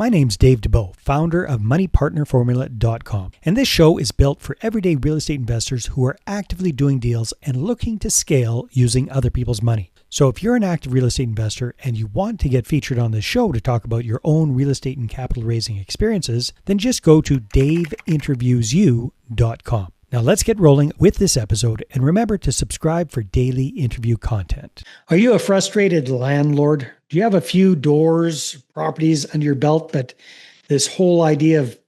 My name's Dave DeBow, founder of MoneyPartnerFormula.com, and this show is built for everyday real estate investors who are actively doing deals and looking to scale using other people's money. So if you're an active real estate investor and you want to get featured on this show to talk about your own real estate and capital raising experiences, then just go to daveinterviewsyou.com. Now let's get rolling with this episode, and remember to subscribe for daily interview content. Are you a frustrated landlord? Do you have a few doors, properties under your belt, but this whole idea of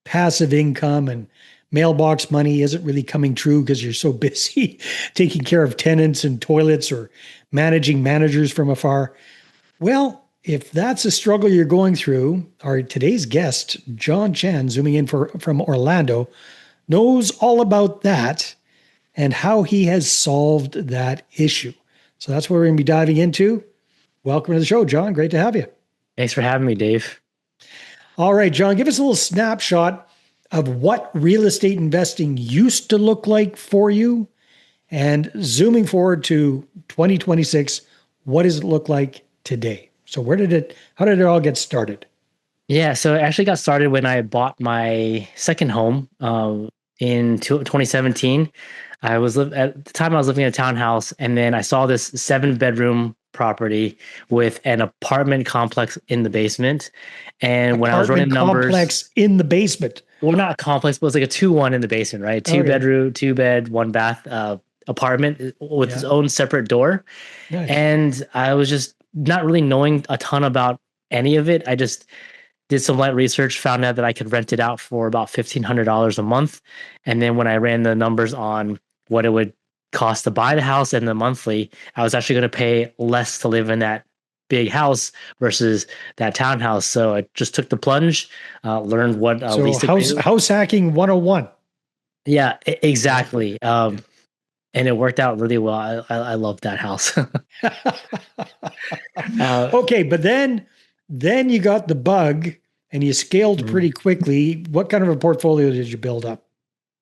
passive income and mailbox money isn't really coming true because you're so busy taking care of tenants and toilets or managing managers from afar? Well, if that's a struggle you're going through, our today's guest, Jon Chan, zooming in from Orlando, knows all about that and how he has solved that issue. So that's what we're going to be diving into. Welcome to the show, Jon. Great to have you. Thanks for having me, Dave. All right, Jon, give us a little snapshot of what real estate investing used to look like for you. And zooming forward to 2026, what does it look like today? So how did it all get started? Yeah, so it actually got started when I bought my second home in 2017. At the time I was living in a townhouse, and then I saw this 7-bedroom property with an apartment complex in the basement. And when I was running numbers, complex in the basement. Well, not complex, but it was like a 2-1 in the basement, right? Two-bedroom, 2-bed, 1-bath apartment with its own separate door. Nice. And I was just not really knowing a ton about any of it. I just did some light research, found out that I could rent it out for about $1,500 a month. And then when I ran the numbers on what it would cost to buy the house and the monthly, I was actually going to pay less to live in that big house versus that townhouse. So I just took the plunge, learned what house hacking 101. Yeah, exactly. And it worked out really well. I love that house. Okay, but then you got the bug and you scaled pretty quickly. What kind of a portfolio did you build up?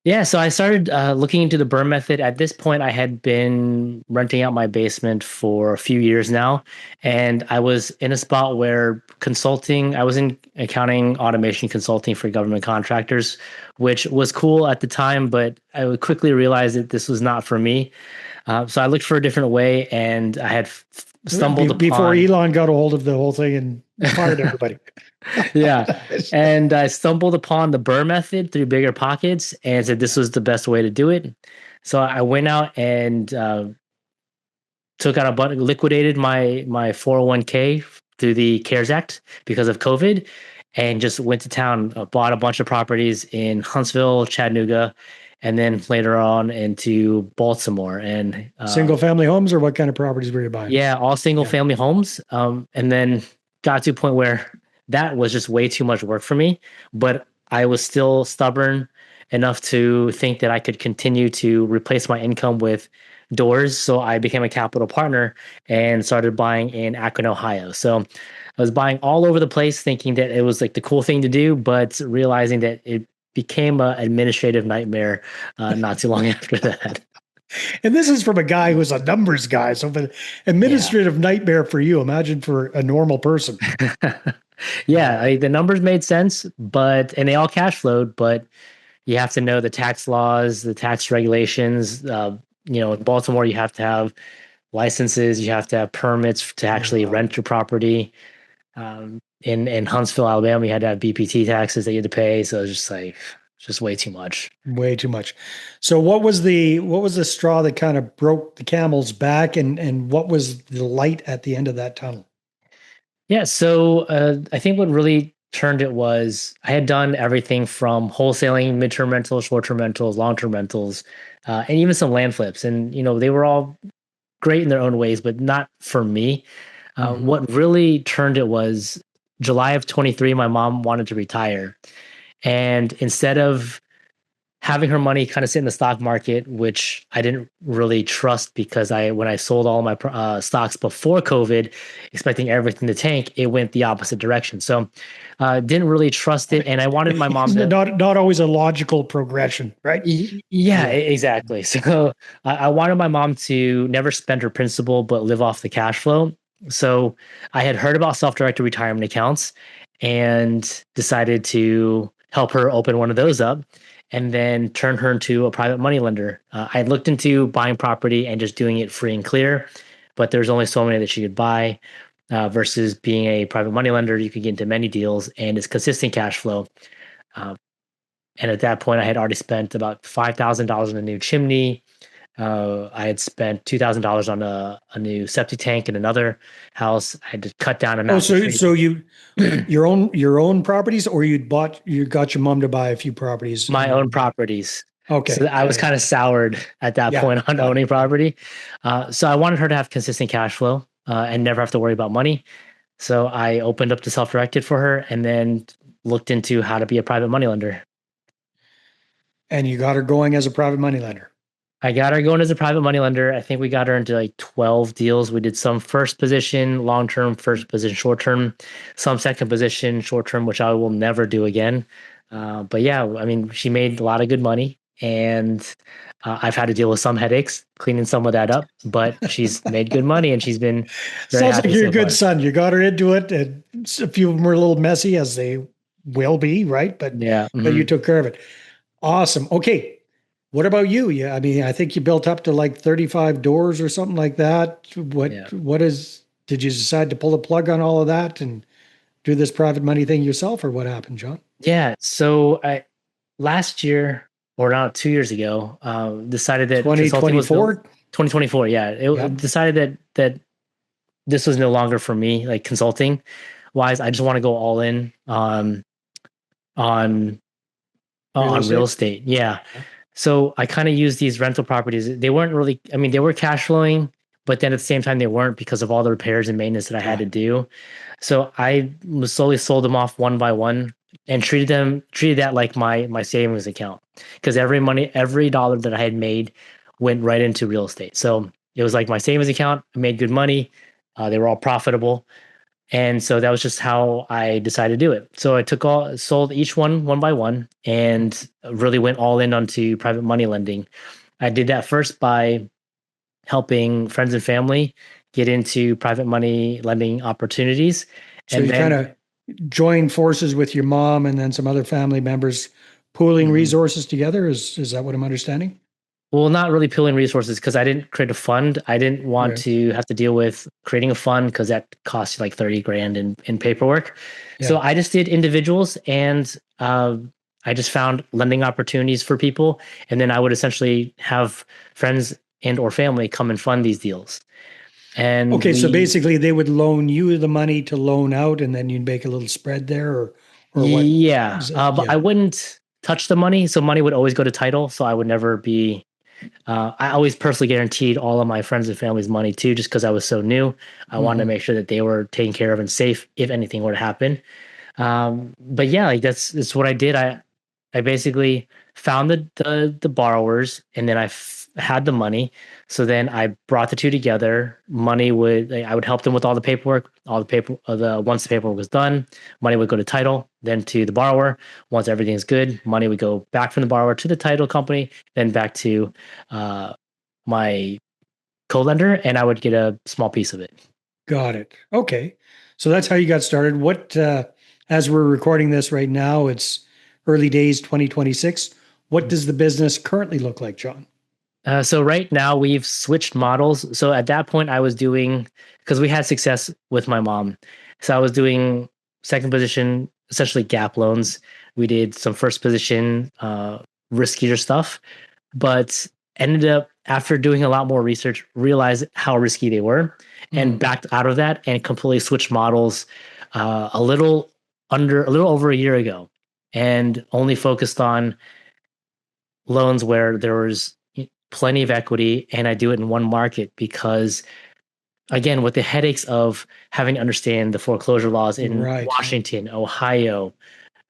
Yeah, so I started looking into the BRRRR method. At this point, I had been renting out my basement for a few years now, and I was in a spot where I was in accounting automation consulting for government contractors, which was cool at the time, but I would quickly realize that this was not for me. So I looked for a different way, and I had stumbled before Elon got a hold of the whole thing and fired everybody. Yeah. And I stumbled upon the BRRRR method through Bigger Pockets and said this was the best way to do it. So I went out and liquidated my 401k through the CARES Act because of COVID, and just went to town, bought a bunch of properties in Huntsville, Chattanooga, and then later on into Baltimore. And single family homes, or what kind of properties were you buying? Yeah, all single family homes. And then got to a point where that was just way too much work for me, but I was still stubborn enough to think that I could continue to replace my income with doors. So I became a capital partner and started buying in Akron, Ohio. So I was buying all over the place, thinking that it was like the cool thing to do, but realizing that it became an administrative nightmare not too long after that. And this is from a guy who's a numbers guy. So an administrative nightmare for you, imagine for a normal person. Yeah, the numbers made sense, and they all cash flowed, but you have to know the tax laws, the tax regulations. In Baltimore, you have to have licenses, you have to have permits to actually rent your property. In Huntsville, Alabama, you had to have BPT taxes that you had to pay. So it's just way too much. Way too much. So what was the straw that kind of broke the camel's back, and what was the light at the end of that tunnel? Yeah, so I think what really turned it was I had done everything from wholesaling, midterm rentals, short-term rentals, long-term rentals, and even some land flips. And, they were all great in their own ways, but not for me. What really turned it was July of 23, my mom wanted to retire. And instead of having her money kind of sit in the stock market, which I didn't really trust because when I sold all my stocks before COVID, expecting everything to tank, it went the opposite direction. So didn't really trust it. And I wanted my mom to... Not always a logical progression, right? Yeah, exactly. So I wanted my mom to never spend her principal, but live off the cash flow. So I had heard about self-directed retirement accounts. and decided to help her open one of those up and then turn her into a private money lender. I looked into buying property and just doing it free and clear, but there's only so many that she could buy. Versus being a private money lender, you could get into many deals and it's consistent cash flow. Uh, and at that point, I had already spent about $5,000 on a new chimney. I had spent $2,000 on a new septic tank in another house. I had to cut down a Oh, massive so tree. so you your own properties, or you got your mom to buy a few properties My on own your. properties. So Okay. I Yeah, was yeah. kind of soured at that Yeah, point on got it. owning Yeah. property. So I wanted her to have consistent cash flow and never have to worry about money. So I opened up the self-directed for her and then looked into how to be a private money lender. And you got her going as a private money lender. I got her going as a private money lender. I think we got her into like 12 deals. We did some first position, long term, first position, short term, some second position, short term, which I will never do again. But yeah, I mean, she made a lot of good money and I've had to deal with some headaches cleaning some of that up, but she's made good money and she's been very Sounds like happy you're a so good far. son. You got her into it, and a few of them were a little messy, as they will be, right? Yeah. But you Mhm. took care of it. Awesome. Okay. What about you? Yeah, I mean, I think you built up to like 35 doors or something like that. Yeah. Did you decide to pull the plug on all of that and do this private money thing yourself, or what happened, John? Yeah. So I last year or not 2 years ago, decided that consulting was no 2024? 2024. Yeah, it Yep. decided that this was no longer for me. Like consulting wise, I just want to go all in on Real on real estate? estate. Yeah. Yeah. So I kind of used these rental properties. They weren't really, I mean, they were cash flowing, but then at the same time, they weren't because of all the repairs and maintenance that I had Yeah. to do. So I was slowly sold them off one by one and treated that like my savings account. Because every dollar that I had made went right into real estate. So it was like my savings account. I made good money. They were all profitable. And so that was just how I decided to do it. So I sold each one by one and really went all in onto private money lending. I did that first by helping friends and family get into private money lending opportunities. So And you kind then, of joined forces with your mom and then some other family members, pooling Mhm. resources together. Is that what I'm understanding? Well, not really pooling resources because I didn't create a fund. I didn't want Right. to have to deal with creating a fund because that costs you like 30 grand in paperwork. So Yeah. I just did individuals and I just found lending opportunities for people. And then I would essentially have friends and or family come and fund these deals. And Okay, so we, basically they would loan you the money to loan out, and then you'd make a little spread there, or what? yeah, Is it? but I Yeah. wouldn't touch the money. So money would always go to title. So I would never be I always personally guaranteed all of my friends and family's money too, just because I was so new. I wanted to Hmm. make sure that they were taken care of and safe if anything were to happen. But yeah, like that's what I did. I basically found the borrowers, and then had the money. So then I brought the two together. Money would I would help them with all the paperwork. All the paper the once the paperwork was done, money would go to title, then to the borrower. Once everything's good, money would go back from the borrower to the title company, then back to uh, my co-lender, and I would get a small piece of it. Got it. Okay. So that's how you got started. As we're recording this right now, it's early days 2026. What does the business currently look like, John? So right now we've switched models. So at that point I was doing because we had success with my mom. So I was doing second position, essentially gap loans. We did some first position, riskier stuff, but ended up after doing a lot more research, realized how risky they were and Hmm. backed out of that and completely switched models a little over a year ago and only focused on loans where there was plenty of equity and I do it in one market because again with the headaches of having to understand the foreclosure laws in Right. Washington, Ohio,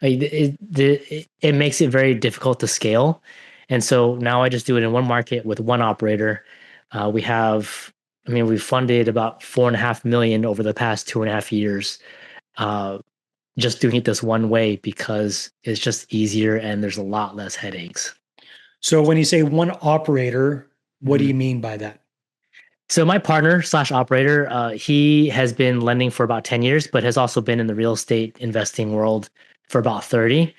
it makes it very difficult to scale. And so now I just do it in one market with one operator. We have, I mean, we've funded about 4.5 million over the past 2.5 years, uh, just doing it this one way because it's just easier and there's a lot less headaches. So when you say one operator, what do you mean by that? So my partner slash operator, he has been lending for about 10 years, but has also been in the real estate investing world for about 30.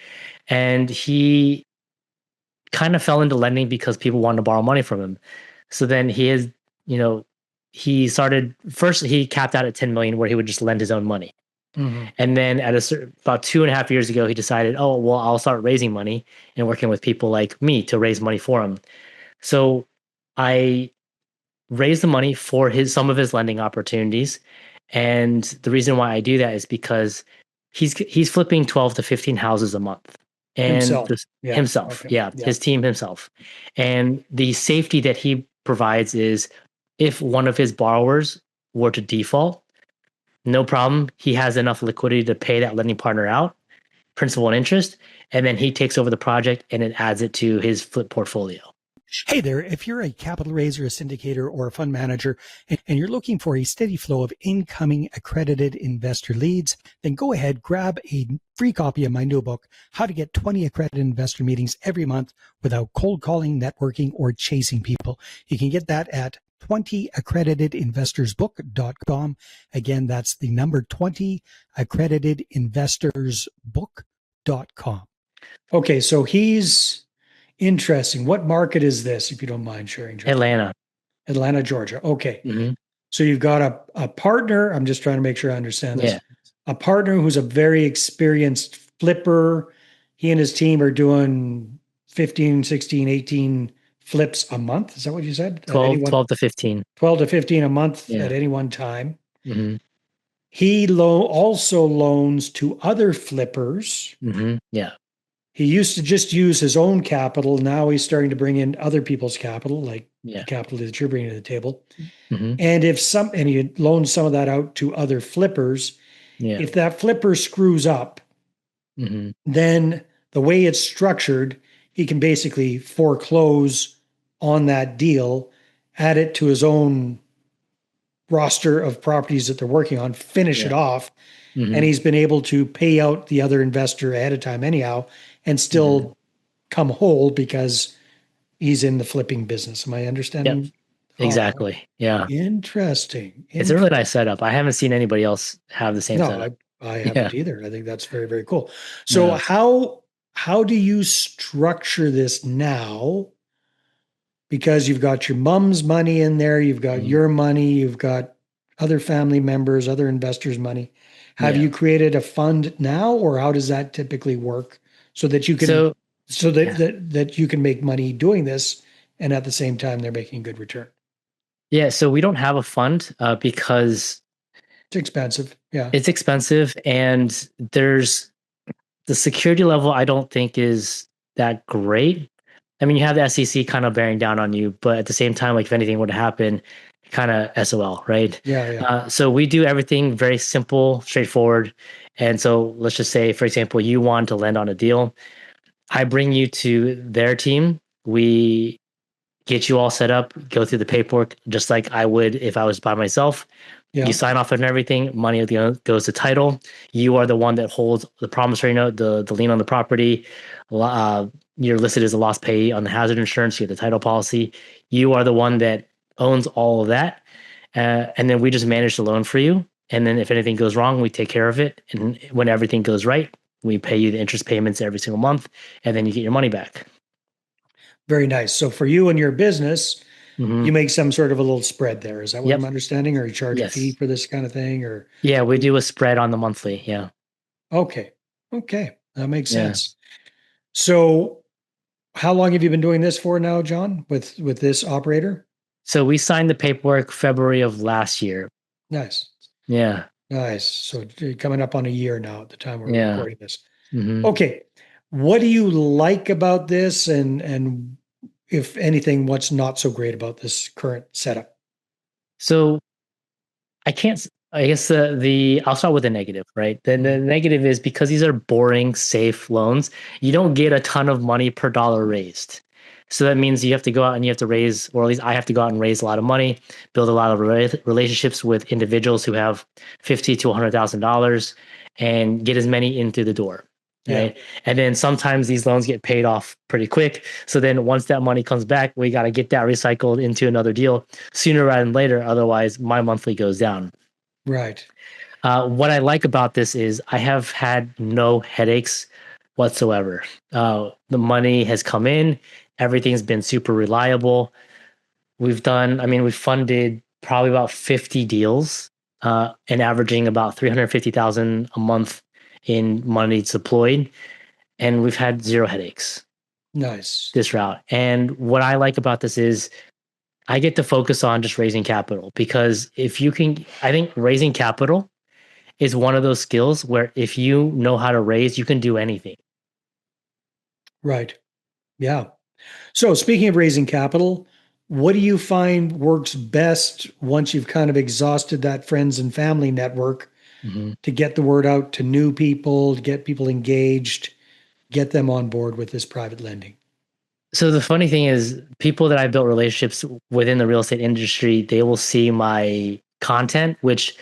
And he kind of fell into lending because people wanted to borrow money from him. So then you know, he started first, he capped out at 10 million where he would just lend his own money. Hmm. And then about 2.5 years ago, he decided, oh, well, I'll start raising money and working with people like me to raise money for him. So I raised the money for some of his lending opportunities. And the reason why I do that is because he's flipping 12 to 15 houses a month. And Himself. this Yeah. himself, Okay. yeah, Yeah. his team himself. And the safety that he provides is if one of his borrowers were to default, no problem. He has enough liquidity to pay that lending partner out, principal and interest, and then he takes over the project and it adds it to his flip portfolio. Hey there, if you're a capital raiser, a syndicator, or a fund manager, and you're looking for a steady flow of incoming accredited investor leads, then go ahead, grab a free copy of my new book, How to Get 20 Accredited Investor Meetings Every Month Without Cold Calling, Networking, or Chasing People. You can get that at 20accreditedinvestorsbook.com. Again, that's the number 20accreditedinvestorsbook.com. Okay, so he's interesting. What market is this, if you don't mind sharing, John? Atlanta. Atlanta, Georgia. Okay. Mm-hmm. So you've got a partner. I'm just trying to make sure I understand this. Yeah. A partner who's a very experienced flipper. He and his team are doing 15, 16, 18 flips a month. Is that what you said? At any 12, one 12 to 15. 12 to 15 a month Yeah. at any one time. Mm-hmm. He also loans to other flippers. Mm-hmm. Yeah. He used to just use his own capital. Now he's starting to bring in other people's capital, like the Yeah. capital that you're bringing to the table. Mm-hmm. And he loans some of that out to other flippers. Yeah. If that flipper screws up, Mm-hmm. then the way it's structured, he can basically foreclose on that deal, add it to his own roster of properties that they're working on, finish it Yeah. off, and Mm-hmm. he's been able to pay out the other investor ahead of time anyhow and Mm-hmm. still come whole because he's in the flipping business. Am I Yep. understanding? Oh, Exactly. Yeah. interesting. It's a really nice setup. I haven't seen anybody else have the same No, setup. I Yeah. haven't either. I think that's very, very cool. So Yeah. how do you structure this now? Because you've got your mom's money in there, you've got Mhm. your money, you've got other family members, other investors' money. Have Yeah. you created a fund now, or how does that typically work so that you can So, yeah. that you can make money doing this and at the same time they're making a good return? Yeah. So we don't have a fund because It's expensive. Yeah. it's expensive and there's the security level I don't think is that great. I mean, you have the SEC kind of bearing down on you, but at the same time, like if anything were to happen, kind of SOL, right? Yeah, yeah. So we do everything very simple, straightforward. And so let's just say, for example, you want to land on a deal. I bring you to their team. We get you all set up, go through the paperwork, just like I would if I was by myself. You Yeah. sign off on everything. Money goes to title. You are the one that holds the promissory note, the lien on the property. Uh, you're listed as a lost payee on the hazard insurance. You have the title policy. You are the one that owns all of that, and then we just manage the loan for you. And then if anything goes wrong, we take care of it. And when everything goes right, we pay you the interest payments every single month, and then you get your money back. Very nice. So for you and your business, Mm-hmm. you make some sort of a little spread there. Is that what I'm Yep. understanding? Or you charge a fee Yes. for this kind of thing? Or Yeah, we do a spread on the monthly. Yeah. okay. Okay. That makes Yeah. sense. So how long have you been doing this for now, John, with this operator? So we signed the paperwork February of last year. Nice. Yeah. Nice. So coming up on a year now at the time we're Yeah. recording this. Hmm. Okay. What do you like about this and if anything, what's not so great about this current setup? So I can't, I guess I'll start with the negative, right? Then the Mhm. negative is because these are boring, safe loans, you don't get a ton of money per dollar raised. So that means you have to go out and you have to raise, or at least I have to go out and raise a lot of money, build a lot of relationships with individuals who have 50 to $100,000 and get as many in through the door. Yeah. right? And then sometimes these loans get paid off pretty quick. So then once that money comes back, we got to get that recycled into another deal sooner rather than later. Otherwise, my monthly goes down. Right. What I like about this is I have had no headaches whatsoever. The money has come in, everything's been super reliable. I mean, we've funded probably about 50 deals, and averaging about 350,000 a month in money deployed. And we've had zero headaches Nice. this route. And what I like about this is I get to focus on just raising capital because if you can, I think raising capital is one of those skills where if you know how to raise, you can do anything. Right. Yeah. So, speaking of raising capital, what do you find works best once you've kind of exhausted that friends and family network Mhm. to get the word out to new people, to get people engaged, get them on board with this private lending? So the funny thing is, people that I built relationships within the real estate industry, they will see my content, which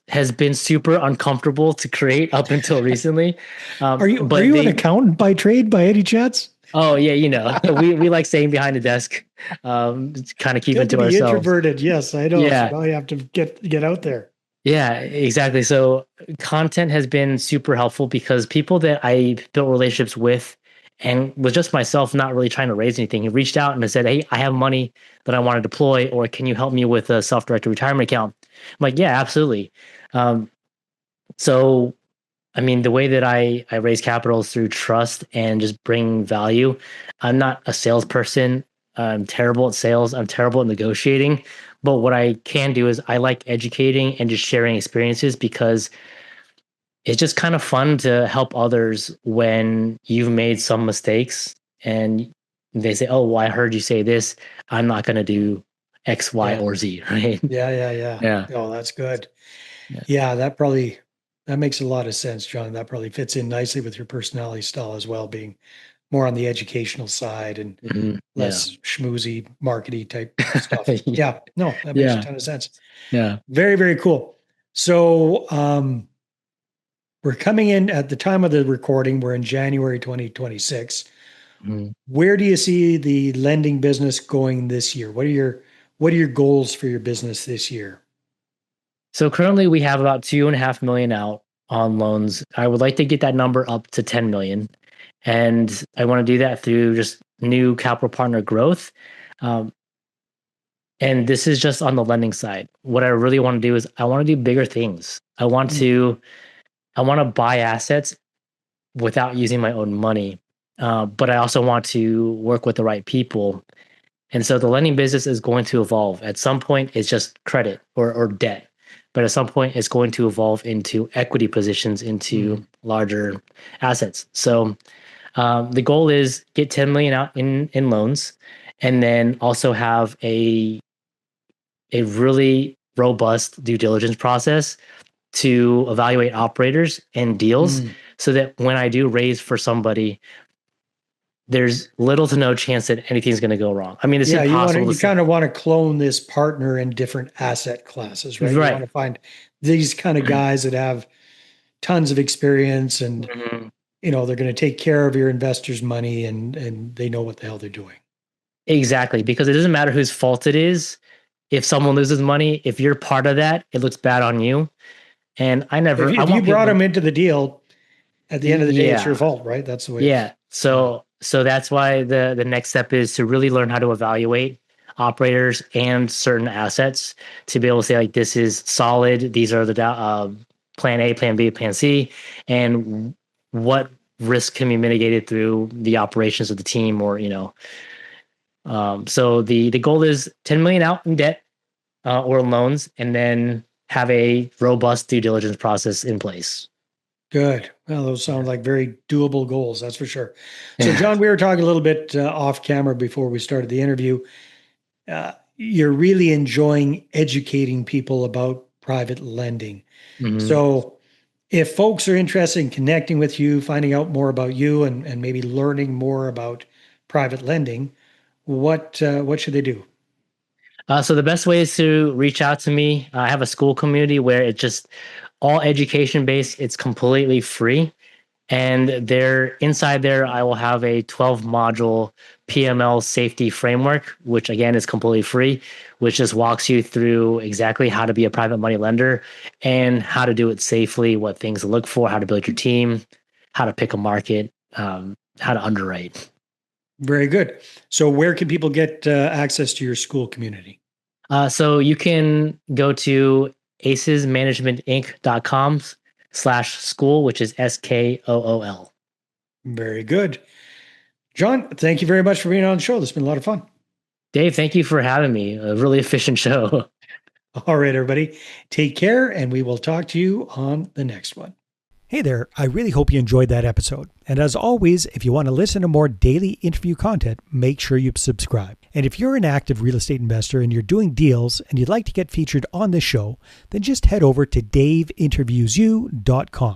has been super uncomfortable to create up until recently. Are But you an they, accountant by trade by any chance? oh yeah, we like staying behind the desk, kind of keeping Good to to be ourselves. introverted. Yes, I know. So Yeah, now you have to get out there. yeah, exactly. So content has been super helpful because people that I built relationships with and was just myself not really trying to raise anything. He reached out and said, "Hey, I have money that I want to deploy, or can you help me with a self-directed retirement account?" I'm like, "Yeah, absolutely." Um, so I mean, the way that I raise capital is through trust and just bring value. I'm not a salesperson. I'm terrible at sales. I'm terrible at negotiating. But what I can do is I like educating and just sharing experiences because it's just kind of fun to help others when you've made some mistakes and they say, "Oh, well, I heard you say this. I'm not going to do X, Y, Yeah. or Z." Right? Yeah. Yeah. Oh, that's good. Yeah. Yeah, that makes a lot of sense, John. That probably fits in nicely with your personality style as well, being more on the educational side and Mhm. Yeah. less schmoozy, markety type stuff. Yeah, no, that makes a Yeah. ton of sense. Yeah. Very, very cool. So, we're coming in at the time of the recording, we're in January 2026. Mhm. Where do you see the lending business going this year? What are your goals for your business this year? So currently we have about 2.5 million out on loans. I would like to get that number up to 10 million. And I want to do that through just new capital partner growth. Um, and this is just on the lending side. What I really want to do is I want to do bigger things. I want to buy assets without using my own money. But I also want to work with the right people. And so the lending business is going to evolve. At some point, it's just credit or debt. But at some point, it's going to evolve into equity positions into Mm, larger assets. So the goal is get 10 million out in loans, and then also have a really robust due diligence process to evaluate operators and deals, mm. so that when I do raise for somebody, there's little to no chance that anything's going to go wrong. I mean, it's Yeah, impossible to you say. kind of want to clone this partner in different asset classes, right? You want Right. to find these kind of guys that have tons of experience and Mhm. they're going to take care of your investors' money and they know what the hell they're doing. Exactly, because it doesn't matter whose fault it is. If someone loses money, if you're part of that, it looks bad on you. And I If you want brought people to, them into the deal, at the end of the day, it's your yeah, fault, right? That's the way it's. yeah. Yeah. So that's why the next step is to really learn how to evaluate operators and certain assets to be able to say like this is solid. These are the plan A, plan B, plan C, and what risk can be mitigated through the operations of the team or so the goal is 10 million out in debt or loans, and then have a robust due diligence process in place. Good. Well, those sound Yeah. like very doable goals, that's for sure. So, Yeah. John, we were talking a little bit off camera before we started the interview. You're really enjoying educating people about private lending. Mhm. So, if folks are interested in connecting with you, finding out more about you, and maybe learning more about private lending, what should they do? So the best way is to reach out to me. I have a school community where it's just all education based. It's completely free. And there, inside there, I will have a 12 module PML safety framework, which again is completely free, which just walks you through exactly how to be a private money lender and how to do it safely, what things to look for, how to build your team, how to pick a market, how to underwrite. Very good. So where can people get access to your school community? So you can go to acesmanagementinc.com/school, which is SKOOL. Very good. Jon, thank you very much for being on the show. This has been a lot of fun. Dave, thank you for having me. A really efficient show. All right, everybody. Take care, and we will talk to you on the next one. Hey there. I really hope you enjoyed that episode. And as always, if you want to listen to more daily interview content, make sure you subscribe. And if you're an active real estate investor and you're doing deals and you'd like to get featured on this show, then just head over to daveinterviewsyou.com.